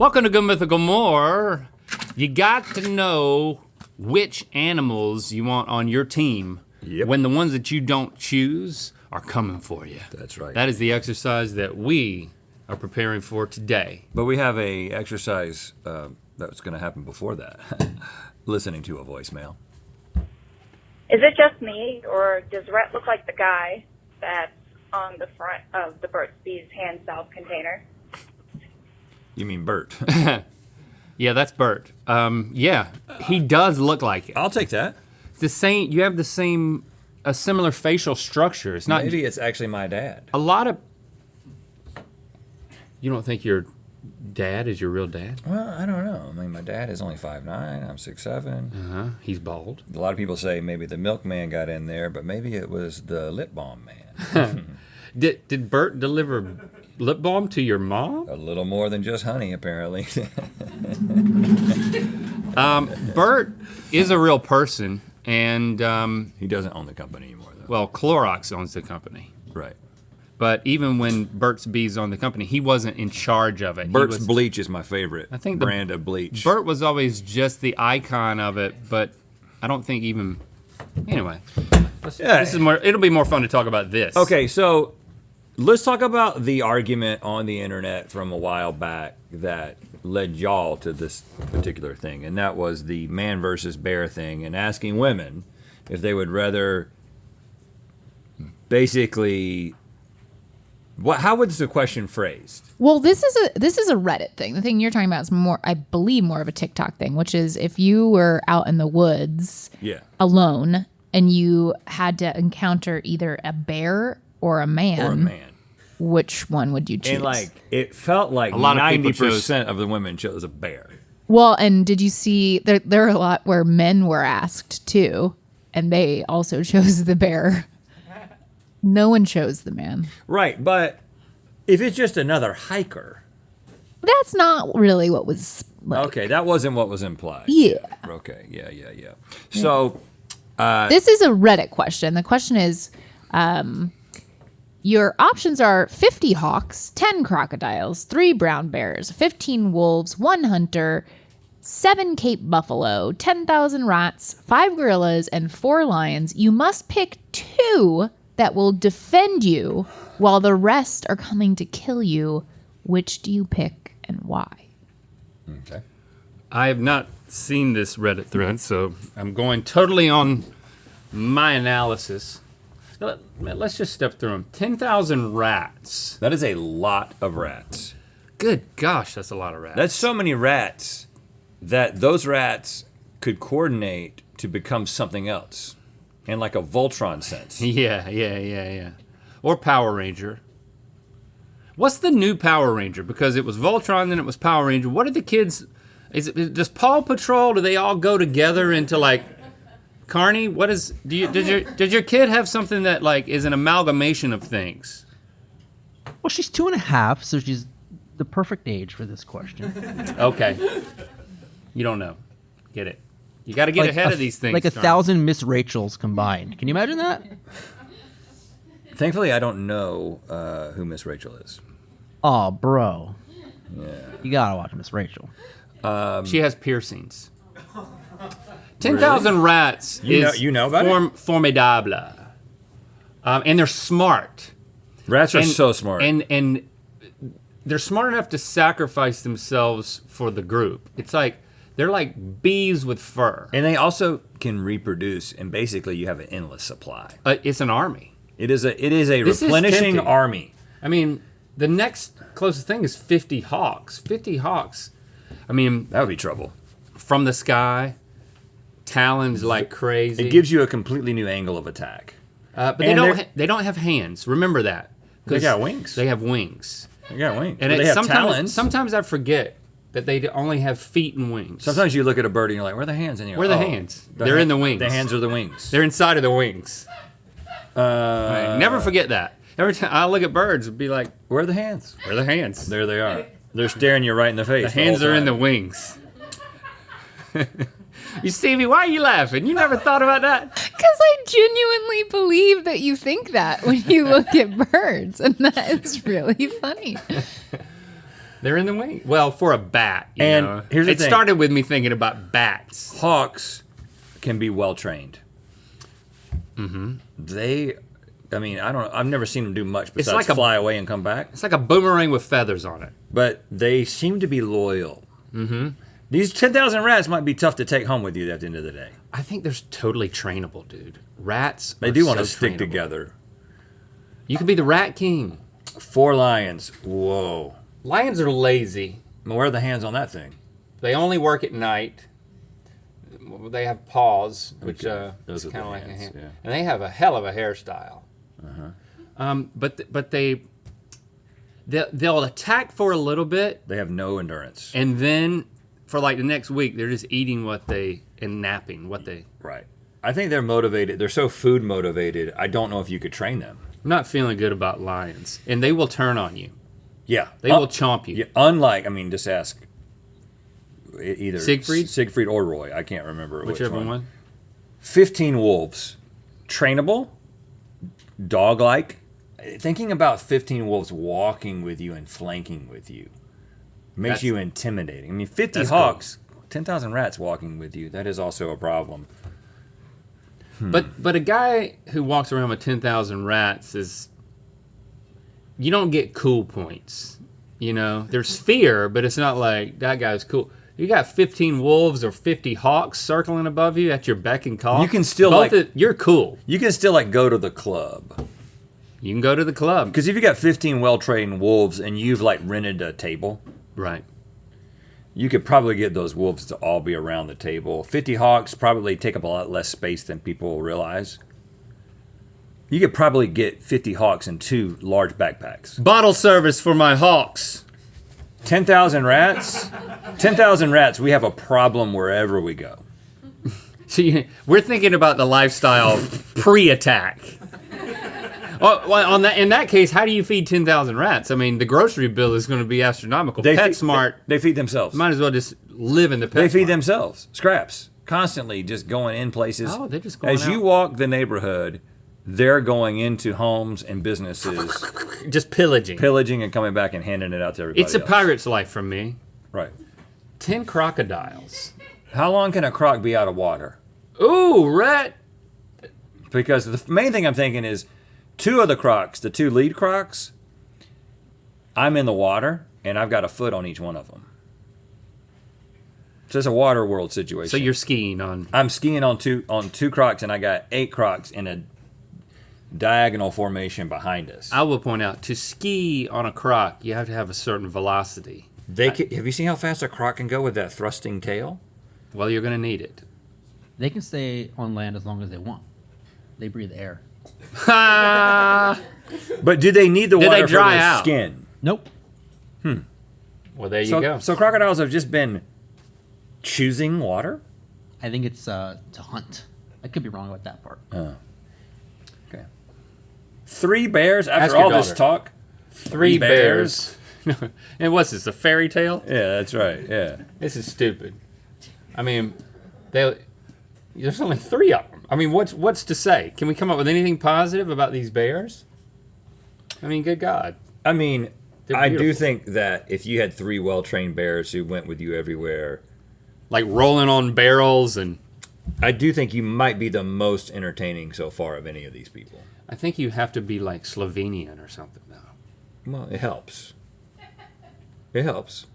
Welcome to Good Mythical More. You got to know which animals you want on your team when the ones that you don't choose are coming for you. That's right. That is the exercise that we are preparing for today. But we have a exercise that's going to happen before that. Listening to a voicemail. Is it just me, or does Rhett look like the guy that's on the front of the Burt's Bees hand salve container? You mean Bert? Yeah, that's Bert. Yeah, he does look like it. I'll take that. The same. You have a similar facial structure. It's not. Maybe it's actually my dad. A lot of. You don't think your dad is your real dad? Well, I don't know. I mean, my dad is only 5'9". I'm 6'7". He's bald. A lot of people say maybe the milkman got in there, but maybe it was the lip balm man. Did Bert deliver lip balm to your mom? A little more than just honey, apparently. Bert is a real person, and he doesn't own the company anymore, though. Well, Clorox owns the company. Right. But even when Burt's Bees owned the company, he wasn't in charge of it. Burt's Bleach is my favorite brand of bleach. Bert was always just the icon of it, but I don't think even. Anyway, this is more. It'll be more fun to talk about this. Okay, so let's talk about the argument on the internet from a while back that led y'all to this particular thing, and that was the man versus bear thing, and asking women if they would rather basically. How was the question phrased? Well, this is a Reddit thing. The thing you're talking about is more, I believe, more of a TikTok thing, which is if you were out in the woods alone and you had to encounter either a bear or a man. Which one would you choose? And it felt like 90% of the women chose a bear. Well, and did you see there are a lot where men were asked too, and they also chose the bear. No one chose the man. Right, but if it's just another hiker. That's not really what was like. Okay, that wasn't what was implied. Yeah. Okay, yeah. So. This is a Reddit question. The question is, your options are 50 hawks, 10 crocodiles, 3 brown bears, 15 wolves, 1 hunter, 7 Cape buffalo, 10,000 rats, 5 gorillas, and 4 lions. You must pick 2 that will defend you while the rest are coming to kill you. Which do you pick and why? Okay. I have not seen this Reddit thread, so I'm going totally on my analysis. Let's just step through them. 10,000 rats. That is a lot of rats. Good gosh, that's a lot of rats. That's so many rats that those rats could coordinate to become something else. In like a Voltron sense. Yeah. Or Power Ranger. What's the new Power Ranger? Because it was Voltron, then it was Power Ranger. What are the kids? Does Paw Patrol? Do they all go together into like Carney? What is? Did your kid have something that like is an amalgamation of things? Well, she's 2.5, so she's the perfect age for this question. Okay. You don't know. Get it. You got to get ahead of these things. Like 1,000 Miss Rachels combined. Can you imagine that? Thankfully, I don't know who Miss Rachel is. Oh, bro. Yeah. You gotta watch Miss Rachel. She has piercings. 10,000 rats you know about it? Formidable. And they're smart. Rats are so smart. And they're smart enough to sacrifice themselves for the group. It's like, they're like bees with fur. And they also can reproduce, and basically you have an endless supply. It's an army. It is a replenishing army. I mean, the next closest thing is 50 hawks. 50 hawks. I mean, that would be trouble. From the sky, talons like crazy. It gives you a completely new angle of attack. But they don't have hands. Remember that. They got wings. They have wings. They got wings. And they have talons. Sometimes I forget that they only have feet and wings. Sometimes you look at a bird and you're like, where are the hands? And you're where are the hands? They're in the wings. The hands are the wings. They're inside of the wings. Right. Never forget that. Every time I look at birds, it'd be like, where are the hands? Where are the hands? There they are. They're staring you right in the face. The hands are in the wings. You, Stevie, why are you laughing? You never thought about that? Because I genuinely believe that you think that. think that when you look at birds, and that is really funny. They're in the wing. Well, for a bat. You And know. here's the it thing. started with me thinking about bats. Hawks can be well trained. They, I mean, I don't. I've never seen them do much besides like a- fly away and come back. It's like a boomerang with feathers on it. But they seem to be loyal. These 10,000 rats might be tough to take home with you at the end of the day. I think they're totally trainable, dude. Rats. They are do want to so stick trainable. together. You could be the rat king. 4 lions. Whoa. Lions are lazy. Where are the hands on that thing? They only work at night. They have paws, which Okay. Those is are kind of the like a hands, hand. yeah. And they have a hell of a hairstyle. But they'll attack for a little bit, They have no endurance. and then for like the next week, they're just eating and napping what they. Right. I think they're motivated. They're so food motivated. I don't know if you could train them. I'm not feeling good about lions, and they will turn on you. Yeah. They will chomp you. Yeah, unlike, I mean, just ask either Siegfried or Roy. I can't remember Whichever which one. 15 wolves, trainable, dog-like. Thinking about 15 wolves walking with you and flanking with you makes That's- you intimidating. I mean, 50 That's hawks, 10,000 rats walking with you. That is also a problem. But a guy who walks around with 10,000 rats is. You don't get cool points. You know, there's fear, but it's not like that guy's cool. You got 15 wolves or 50 hawks circling above you at your beck and call. You can still, you're cool. You can still go to the club. You can go to the club. Because if you got 15 well-trained wolves and you've rented a table, Right. you could probably get those wolves to all be around the table. 50 hawks probably take up a lot less space than people realize. You could probably get 50 hawks in 2 large backpacks. Bottle service for my hawks. 10,000 rats? 10,000 rats, we have a problem wherever we go. See, we're thinking about the lifestyle pre-attack. Well, in that case, how do you feed 10,000 rats? I mean, the grocery bill is going to be astronomical. PetSmart, They feed themselves. might as well just live in the PetSmart. They feed themselves. Scraps. Constantly just going in places. Oh, they're just going As you out. walk the neighborhood, they're going into homes and businesses, Just pillaging. pillaging and coming back and handing it out to everybody It's a else. pirate's life for me. Right. 10 crocodiles. How long can a croc be out of water? Ooh, rat. Because the main thing I'm thinking is 2 of the crocs, the 2 lead crocs, I'm in the water and I've got a foot on each one of them. So it's a water world situation. So you're skiing on. I'm skiing on two crocs and I got 8 crocs in a diagonal formation behind us. I will point out, to ski on a croc, you have to have a certain velocity. Have you seen how fast a croc can go with that thrusting tail? Well, you're going to need it. They can stay on land as long as they want. They breathe air. Ha! But do they need the Do they water for dry their out? skin? Nope. Well, there you So, go. so crocodiles have just been choosing water? I think it's to hunt. I could be wrong about that part. Okay. 3 bears Ask after your all this daughter. talk? 3 bears. And what's this, a fairy tale? Yeah, that's right. Yeah. This is stupid. I mean, there's only 3 of them. I mean, what's to say? Can we come up with anything positive about these bears? I mean, good God. I mean, They're I do beautiful. think that if you had 3 well-trained bears who went with you everywhere, Like rolling on barrels, and I do think you might be the most entertaining so far of any of these people. I think you have to be like Slovenian or something, though. Well, it helps. It helps.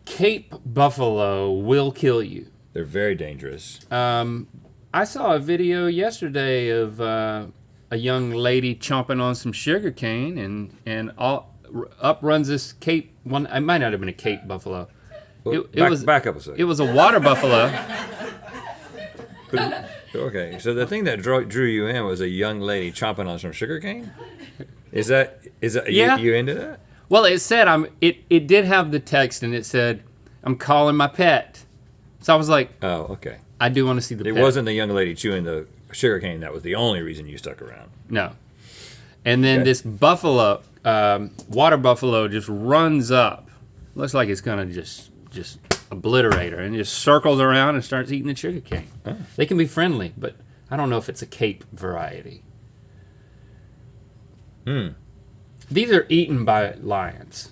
Cape buffalo will kill you. They're very dangerous. I saw a video yesterday of a young lady chomping on some sugar cane, and up runs this Cape one. It might not have been a Cape buffalo. Back up a second. It was a water buffalo. Okay, so the thing that drew you in was a young lady chomping on some sugar cane? Is that Yeah. you into that? Well, it said it did have the text, and it said, "I'm calling my pet." So I was like, Oh, okay. I do want to see the It pet. wasn't the young lady chewing the sugar cane that was the only reason you stuck around. No. And then Okay. this buffalo, water buffalo, just runs up. Looks like it's gonna just obliterate her, and just circles around and starts eating the sugar cane. Oh. They can be friendly, but I don't know if it's a Cape variety. These are eaten by lions.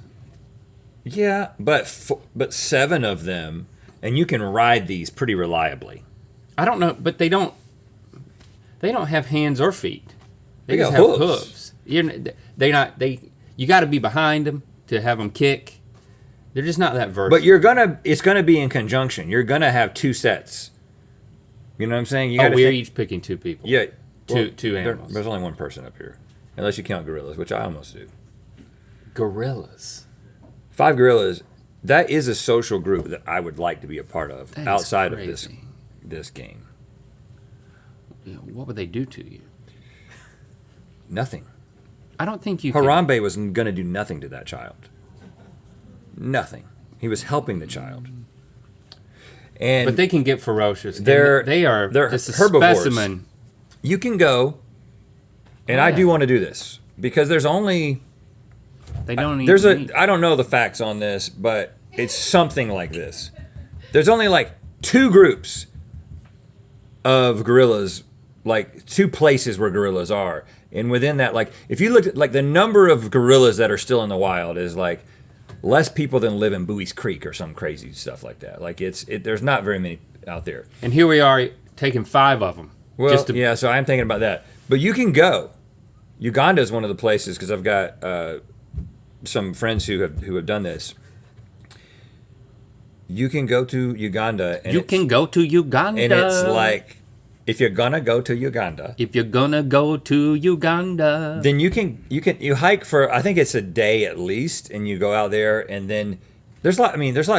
Yeah, but 7 of them, and you can ride these pretty reliably. I don't know, but they don't have hands or feet. They They just got have hooves. hooves. You got to be behind them to have them kick. They're just not that versatile. But it's gonna be in conjunction. You're gonna have 2 sets. You know what I'm saying? You gotta we're think- each picking 2 people. Yeah. Two animals. There's only 1 person up here. Unless you count gorillas, which I almost do. Gorillas. 5 gorillas, that is a social group that I would like to be a part of That is outside of crazy. this game. Yeah, what would they do to you? Nothing. I don't think you can. Harambe was going to do nothing to that child. Nothing. He was helping the child. And But they can get ferocious. And They're they're just a herbivores. specimen. you can go, and I do want to do this because there's only They don't there's eat. I don't know the facts on this, but it's something like this. There's only like 2 groups of gorillas, like 2 places where gorillas are. And within that, like if you look at like the number of gorillas that are still in the wild is like less people than live in Bowie's Creek or some crazy stuff like that. Like there's not very many out there. And here we are taking 5 of them. Well, just to, yeah, so I'm thinking about that. But you can go. Uganda is one of the places because I've got some friends who have done this. You can go to Uganda. And you can go to Uganda. And it's like, if you're gonna go to Uganda, if you're gonna go to Uganda, then you hike for I think it's a day at least, and you go out there, and then there's lots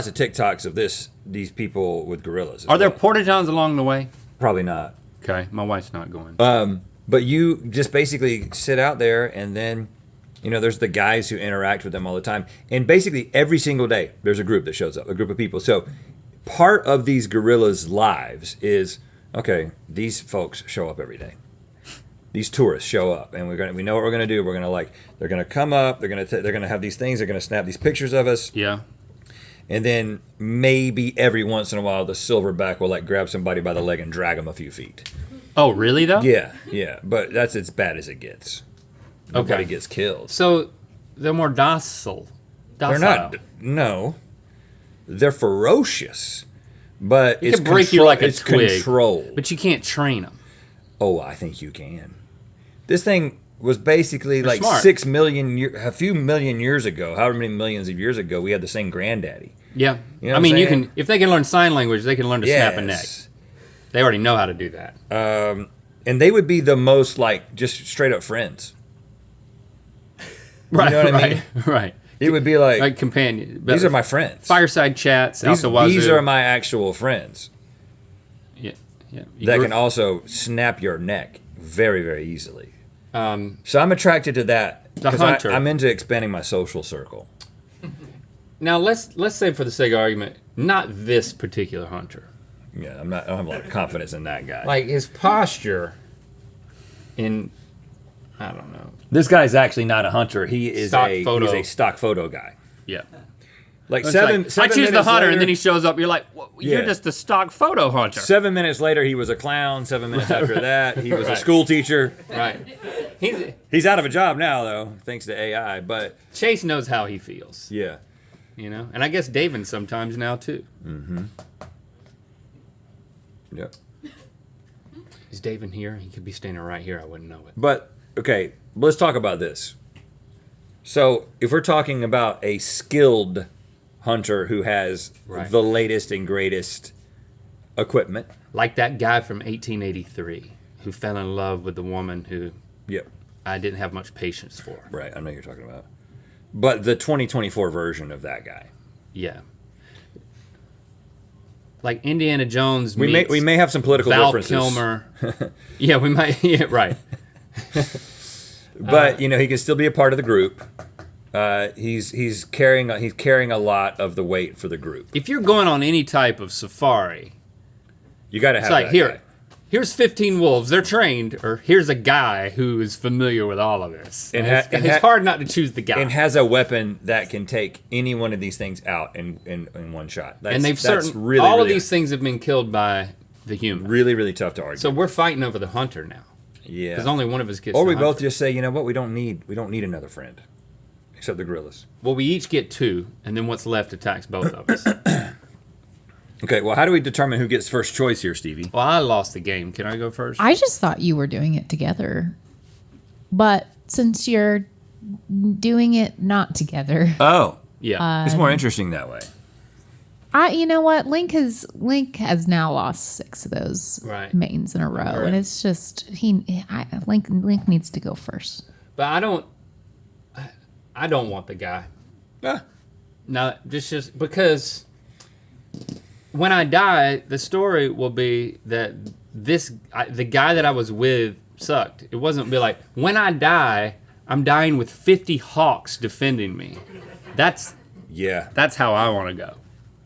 of TikToks of these people with gorillas. are there porta johns along the way? Probably not. Okay, my wife's not going. But you just basically sit out there, and then, there's the guys who interact with them all the time. And basically every single day, there's a group that shows up, a group of people. So part of these gorillas' lives is, okay, these folks show up every day. These tourists show up, and we know what we're gonna do. We're gonna they're gonna come up. They're gonna have these things. They're gonna snap these pictures of us. Yeah. And then maybe every once in a while, the silverback will grab somebody by the leg and drag them a few feet. Oh, really though? Yeah, but that's as bad as it gets. Nobody gets killed. So they're more docile. They're not. No, they're ferocious, but It can break you like a it's twig, controlled. but you can't train them. Oh, I think you can. This thing was basically They're like smart. 6 million, a few million years ago. However many millions of years ago, we had the same granddaddy. Yeah. You know I what mean, I'm you saying? can if they can learn sign language, they can learn to snap a neck. Yes. They already know how to do that. And they would be the most just straight up friends. Right. know what I right, mean? Right. It would be like, Like companion. these are my friends. fireside chats out These, the wazoo. these are my actual friends yeah. that can also snap your neck very, very easily. Um, So I'm attracted to that. The 'cause hunter. I'm into expanding my social circle. now let's say for the sake of argument, not this particular hunter. Yeah, I don't have a lot of confidence in that guy. Like his posture in I don't know. This guy's actually not a hunter. He is Stock he's photo. a stock photo guy. Yeah. Like It's seven like, I choose the minutes hunter, later- and then he shows up. You're like, you're Yeah. just a stock photo hunter. 7 minutes later, he was a clown. 7 minutes after that, he was a Right. school teacher. Right. He's out of a job now, though, thanks to AI. But Chase knows how he feels, yeah, and I guess David sometimes now too. yeah. Is David here? He could be standing right here. I wouldn't know it. But okay, let's talk about this. So, if we're talking about a skilled hunter who has Right. the latest and greatest equipment, Like that guy from 1883 who fell in love with the woman who yep, I didn't have much patience for. right, I know who you're talking about. But the 2024 version of that guy. Yeah. Like Indiana Jones We meets may have some political Val differences. Kilmer. Yeah, we might. Yeah, right. But he can still be a part of the group. He's carrying a lot of the weight for the group. If you're going on any type of safari, You got to have it's like that here, guy. here's 15 wolves. They're trained, or here's a guy who is familiar with all of this. And It's hard not to choose the guy. and has a weapon that can take any one of these things out in one shot. And they've that's certain really, all really, of these things have been killed by the human. really, really tough to argue. So we're fighting over the hunter now yeah, because only one of us gets. or the we both hunter. just say, you know what, we don't need another friend. except the gorillas. Well, we each get 2, and then what's left attacks both of us. Okay, well, how do we determine who gets first choice here, Stevie? Well, I lost the game. Can I go first? I just thought you were doing it together. But since you're doing it not together, Oh, Yeah. it's more interesting that way. you know what? Link has now lost 6 of those Right. mains in a row, Right. and it's just Link needs to go first. But I don't want the guy. Ah, No, just because when I die, the story will be that the guy that I was with sucked. It wasn't be like, when I die, I'm dying with 50 hawks defending me. That's yeah, how I want to go.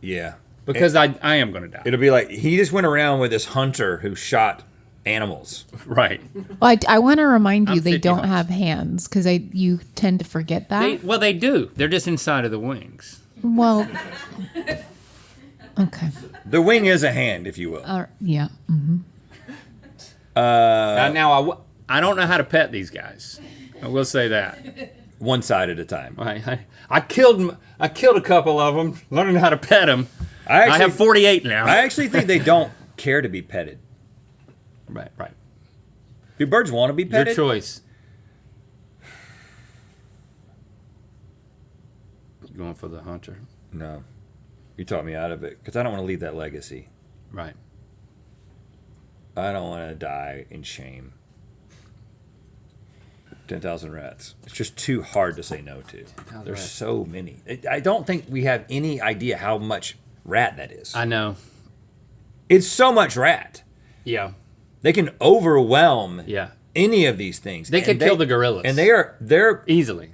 yeah. Because I am going to die. It'll be like he just went around with this hunter who shot animals. Right. Well, I want to remind you I'm they 50 don't hawks. have hands because you tend to forget that. They do. They're just inside of the wings. Well, okay. The wing is a hand, if you will. Yeah. Now I don't know how to pet these guys. I will say that. One side at a time. I killed a couple of them, learning how to pet them. I have 48 now. I actually think they don't care to be petted. Right. Do birds want to be Your petted? choice. You going for the hunter? No. You talked me out of it because I don't want to leave that legacy. Right. I don't want to die in shame. 10,000 rats. It's just too hard to say no to. There's rats. so many. I don't think we have any idea how much rat that is. I know. It's so much rat. Yeah. They can overwhelm Yeah. any of these things. They could kill the gorillas. And they're Easily.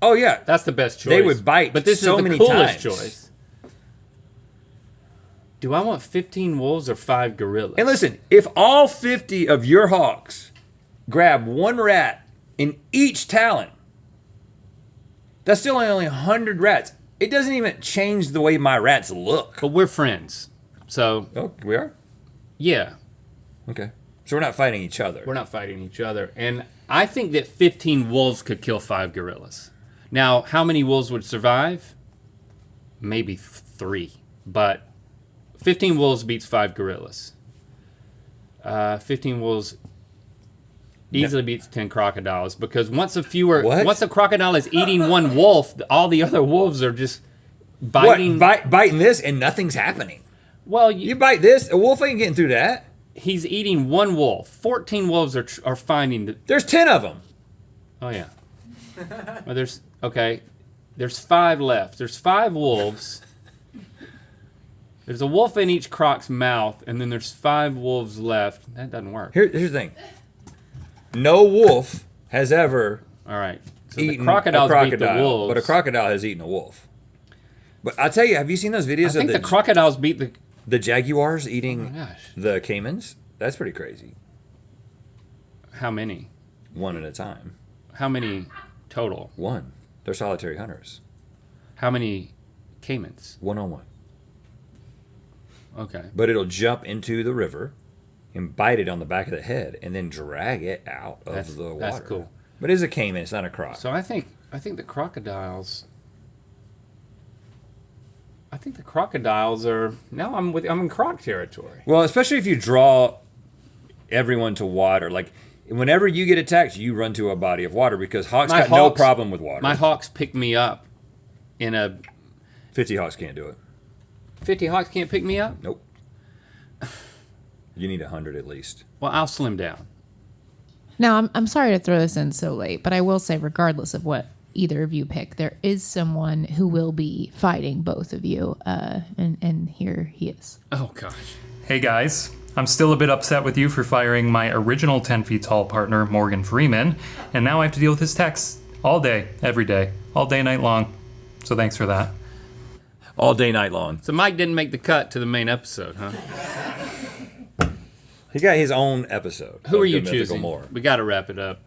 oh yeah. That's the best choice. They would bite But this so is the many coolest times. choice. Do I want 15 wolves or 5 gorillas? And listen, if all 50 of your hawks grab one rat in each talon, that's still only 100 rats. It doesn't even change the way my rats look. But we're friends. So, Oh, we are? yeah. Okay. So we're not fighting each other. We're not fighting each other. And I think that 15 wolves could kill 5 gorillas. Now, how many wolves would survive? Maybe 3. But 15 wolves beats 5 gorillas. 15 wolves easily beats 10 crocodiles because once a crocodile is eating one wolf, all the other wolves are just biting. Biting this and nothing's happening. Well, You bite this, a wolf ain't getting through that. he's eating one wolf. 14 wolves are finding the. There's 10 of them. Oh yeah. Well, there's 5 left. There's 5 wolves. There's a wolf in each croc's mouth, and then there's 5 wolves left. That doesn't work. Here's the thing. No wolf has ever All right. So eaten the crocodiles a beat the crocodile, wolves. but a crocodile has eaten a wolf. But I tell you, have you seen those I videos think of the crocodiles beat the. the jaguars Oh eating my gosh. the caimans? That's pretty crazy. How many? One at a time. How many total? One. They're solitary hunters. How many caimans? One-on-one. Okay. But it'll jump into the river and bite it on the back of the head and then drag it out of the water. That's cool. But it's a caiman, it's not a croc. So I think the crocodiles. I think the crocodiles are now. I'm in croc territory. Well, especially if you draw everyone to water. Like, whenever you get attacked, you run to a body of water because hawks got no problem with water. My hawks pick me up in a 50 hawks can't do it. 50 hawks can't pick me up. Nope. You need 100 at least. Well, I'll slim down. Now, I'm sorry to throw this in so late, but I will say, regardless of what either of you pick, there is someone who will be fighting both of you, and here he is. Oh gosh. Hey guys, I'm still a bit upset with you for firing my original 10 feet tall partner, Morgan Freeman, and now I have to deal with his texts all day, every day, all day, night long. So thanks for that. All day, night long. So Mike didn't make the cut to the main episode, huh? He got his own episode. Who of are you the Mythical choosing? More. We got to wrap it up.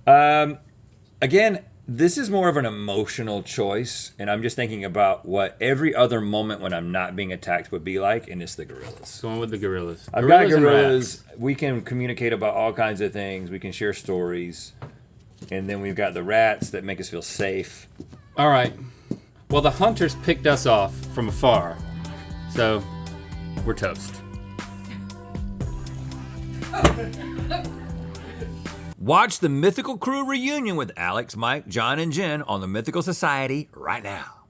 Again, this is more of an emotional choice, and I'm just thinking about what every other moment when I'm not being attacked would be like, and it's the gorillas. Going with the gorillas. I've got and gorillas. rats. We can communicate about all kinds of things. We can share stories. And then we've got the rats that make us feel safe. All right. Well, the hunters picked us off from afar, so we're toast. Watch the Mythical Crew reunion with Alex, Mike, John, and Jen on the Mythical Society right now.